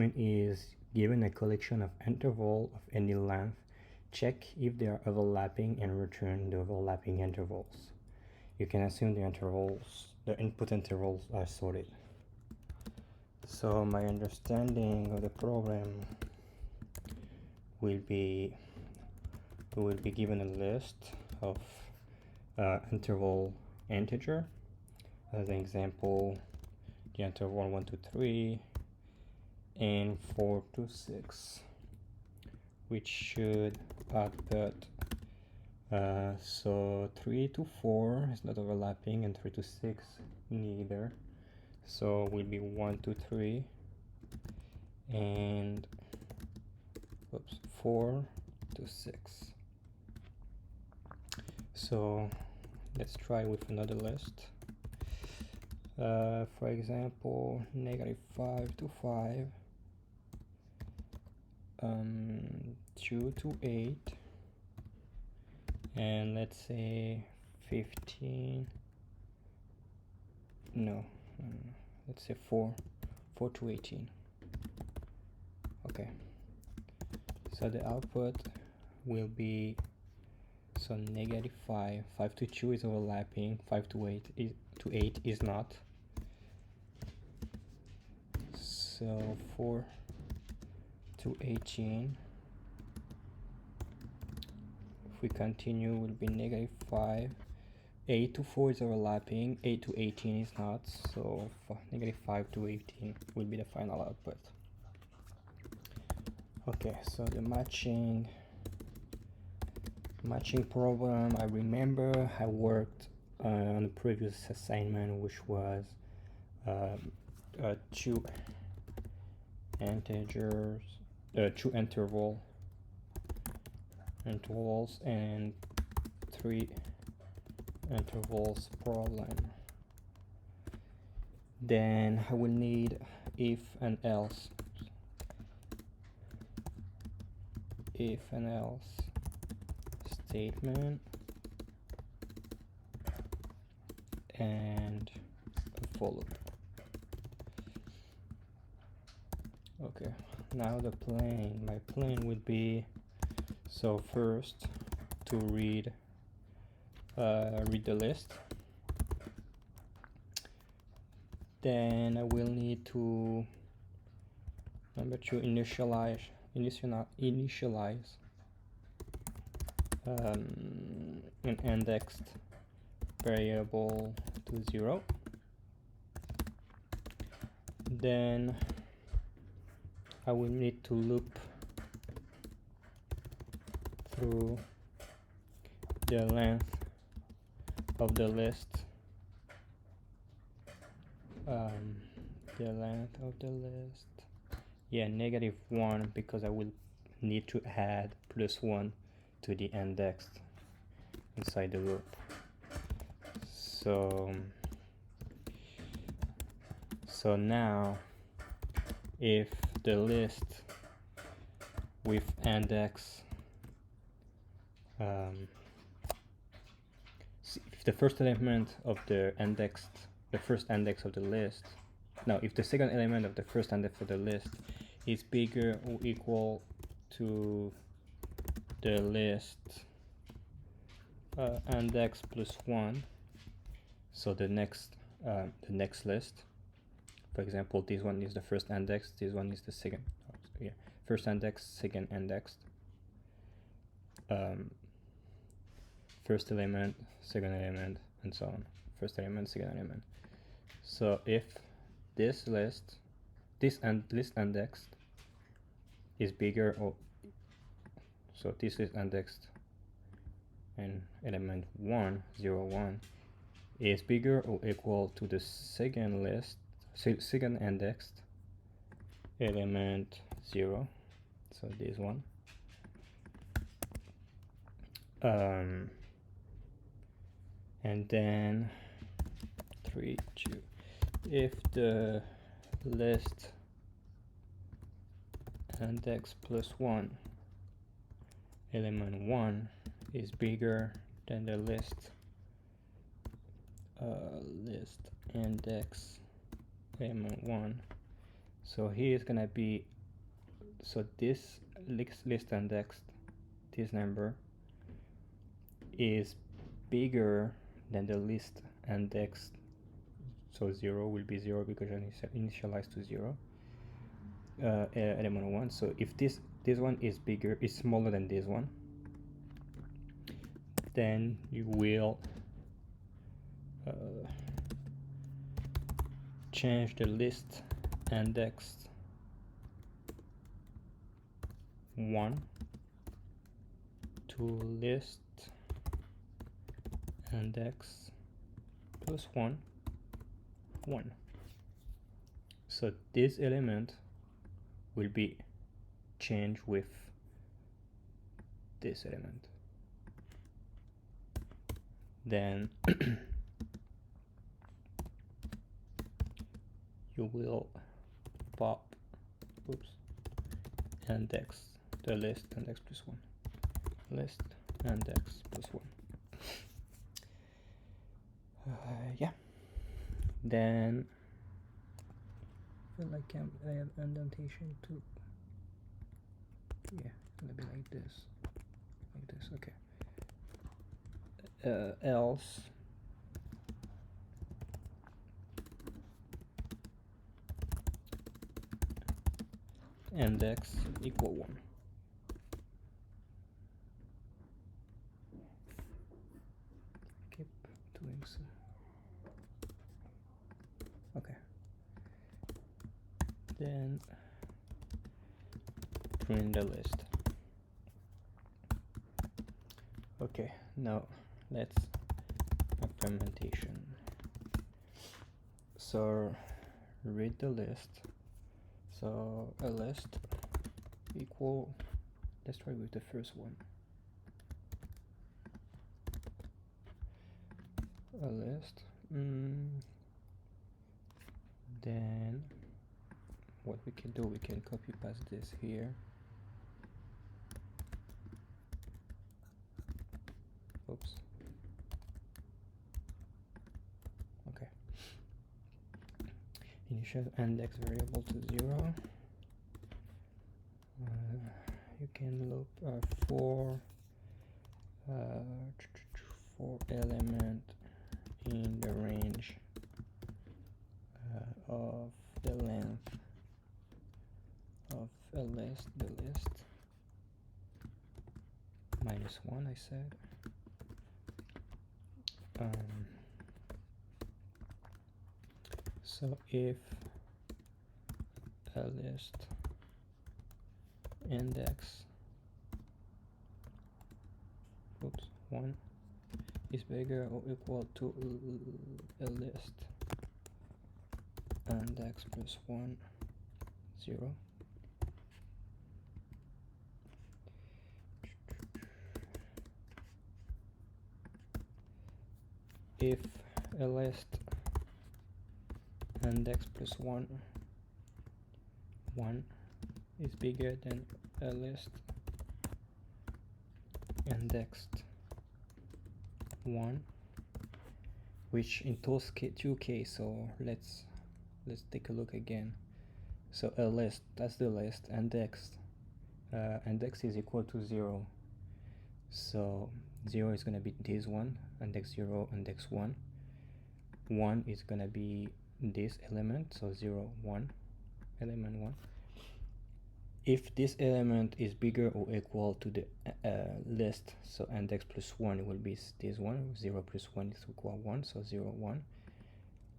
Is given a collection of intervals of any length, check if they are overlapping and return the overlapping intervals. You can assume the input intervals are sorted. So my understanding of the program will be, we will be given a list of interval integer. As an example, the interval 1 to 3 and 4 to 6, which should output so 3 to 4 is not overlapping and 3 to 6 neither, so will be 1 to 3 and 4 to 6. So let's try with another list. For example, -5 to 5, 2 to 8, and let's say 15, let's say 4 to 18. Okay, so the output will be, so -5, 5 to 2 is overlapping, 5 to 8 is not. So 4 to 18, if we continue, will be -5. 8 to 4 is overlapping, 8 to 18 is not, so -5 to 18 will be the final output. Okay, so the matching problem, I remember I worked on the previous assignment, which was two intervals and 3 intervals problem. Then I will need if and else statement and a for. Okay, now my plan would be, so first to read the list. Then I will need to initialize an indexed variable to 0. Then I will need to loop through the length of the list. Yeah, -1, because I will need to add +1 to the index inside the loop. So now if the list with index, if the first element of the first index of the list, if the second element of the first index of the list is bigger or equal to the list index +1, so the next list, for example, this one is the first index, this one is the second, first index, second index, first element, second element, and so on, first element, second element. So if this list index is bigger, or so this is indexed and element 1, 0, 1 is bigger or equal to the second indexed element 0, so this one, and then 3, 2, if the list index +1 element 1 is bigger than the list index element 1, So here is gonna be, so this list index, this number is bigger than the list index, so 0 will be 0 because it's initialized to 0, element 1. So if this one is bigger, is smaller than this one, then you will change the list index 1 to list index plus 1 1. So this element will be changed with this element. Then you will pop index, the list index plus 1, list index plus 1. Yeah. Then I feel like I have indentation too. Yeah, gonna be like this, okay. Else index equal 1. Keep doing so. Okay. Then print the list. Okay, now let's implementation. So read the list. So a list equal, let's try with the first one. A list. Then what we can do, we can copy paste this here. Oops. Okay. Initial index variable to 0. You can loop for element in the range of the length of a list, the list -1, I said. So if a list index 1 is bigger or equal to a list index plus 1 0, if a list index plus 1 is bigger than a list indexed 1, which in those two cases, so let's take a look again. So a list, that's the list, index is equal to 0, so 0 is gonna be this one, index 0, index 1 is gonna be this element, so 0 1, element 1. If this element is bigger or equal to the list, so index plus 1 will be this one, 0 plus 1 is equal 1, so 0 1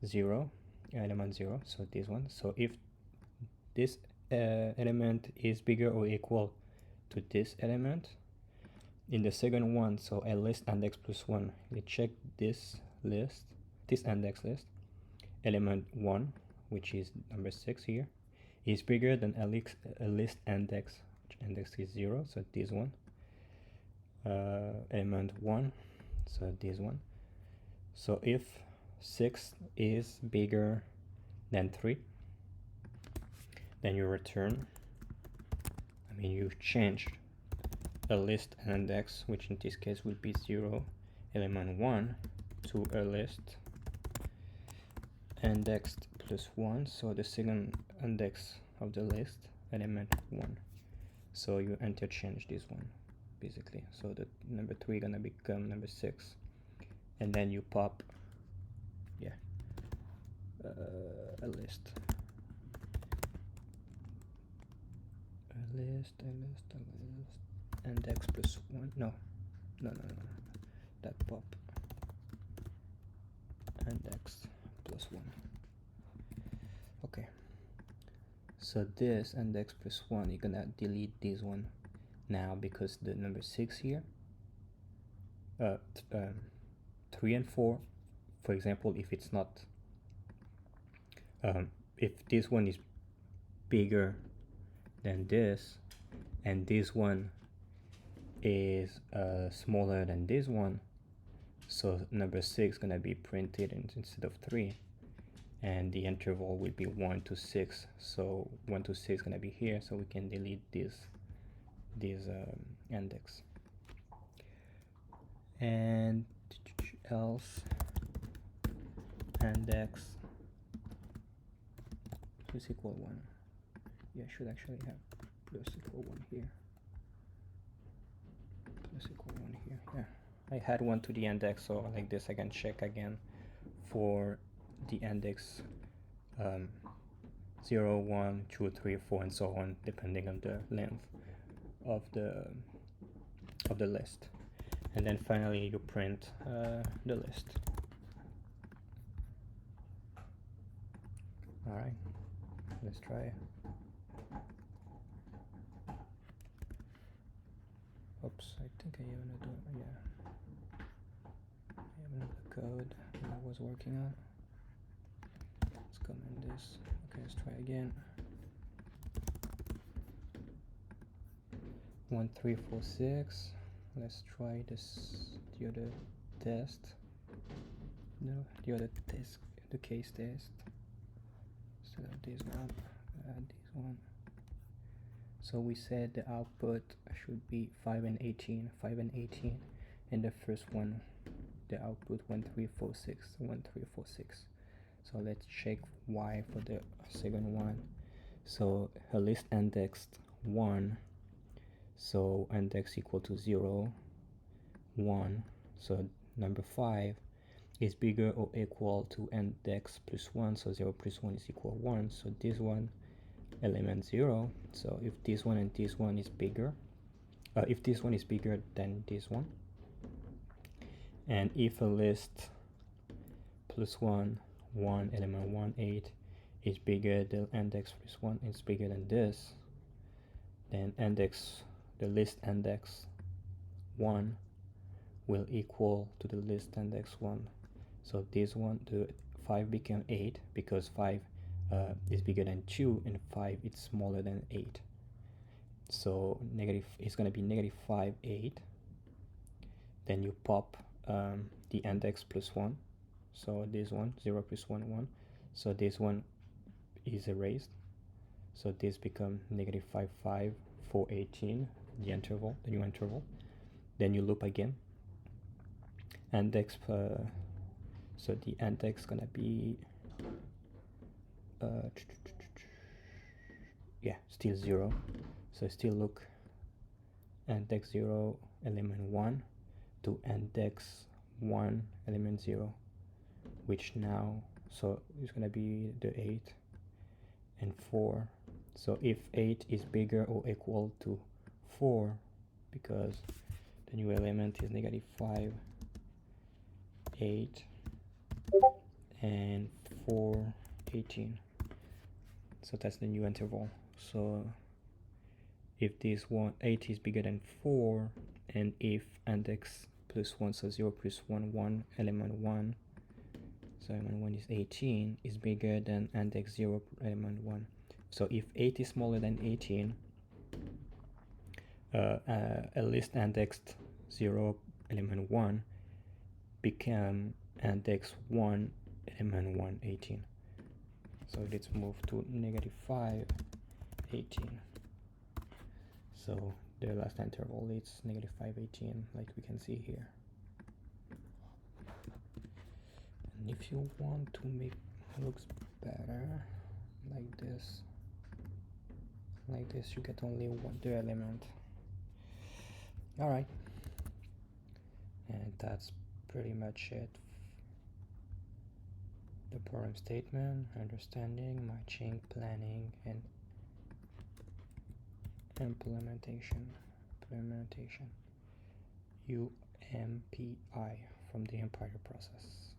0, element 0, so this one. So if this element is bigger or equal to this element, in the second one, so a list index plus 1, we check this list, this index list, element 1, which is number 6 here, is bigger than a list index, which index is 0, so this one, element 1, so this one. So if 6 is bigger than 3, then you return, you changed a list index, which in this case will be 0, element 1, to a list indexed plus 1, so the second index of the list, element 1. So you interchange this one, basically. So the number 3 gonna become number 6, and then you pop, yeah, a list, index plus 1. No, that pop index plus 1. Okay. So this index plus 1, you're gonna delete this one now because the number 6 here, 3 and 4, for example, if it's not, if this one is bigger than this, and this one is smaller than this one, so number 6 gonna be printed instead of 3, and the interval will be 1 to 6. So 1 to 6 gonna be here, so we can delete this index. And else index plus equal 1. Yeah, I should actually have plus equal 1 here. Plus equal 1 here. Yeah, I had 1 to the index, so like this I can check again for the index 0, 1, 2, 3, 4, and so on, depending on the length of the list. And then finally you print the list. Alright, let's try it. Oops, I think I have another, yeah. I have another code that I was working on. Let's comment this. Okay, let's try again. 1, 3, 4, 6. Let's try this, the other test. No, the other test, the case test. So this one, this one. So we said the output should be 5 and 18, 5 and 18, and the first one, the output 1, 3, 4, 6, 1, 3, 4, 6. So let's check why for the second one. So a list indexed 1, so index equal to 0, 1. So number 5 is bigger or equal to index plus 1, so 0 plus 1 is equal 1. So this one, element 0. So if this one and this one is bigger, if this one is bigger than this one, and if a list plus 1, 1, element 1, 8 is bigger, the index plus 1 is bigger than this, then the list index 1 will equal to the list index 1. So this one, the 5 became 8 because 5 is bigger than 2 and 5 is smaller than 8. So negative, it's going to be negative 5, 8. Then you pop the index plus 1. So this one, 0 plus 1, 1. So this one is erased. So this becomes negative 5, 5, 4, 18, the interval, the new interval. Then you loop again. Index, so the index gonna be, yeah, still 0. So still look, index 0, element 1 to index 1, element 0, which now, so it's gonna be the 8 and 4. So if 8 is bigger or equal to 4, because the new element is negative 5, 8, and 4, 18. So that's the new interval. So if this one 8 is bigger than 4, and if index plus 1, so 0 plus 1, 1, element 1, so element 1 is 18, is bigger than index 0, element 1. So if 8 is smaller than 18, a list indexed 0, element 1 become index 1, element 1, 18. So let's move to negative 5, 18. So the last interval is negative 5, 18, like we can see here. And if you want to make it looks better like this. Like this you get only the element. Alright, and that's pretty much it. The program statement, understanding, matching, planning, and implementation. UMPI from the UMPIRE process.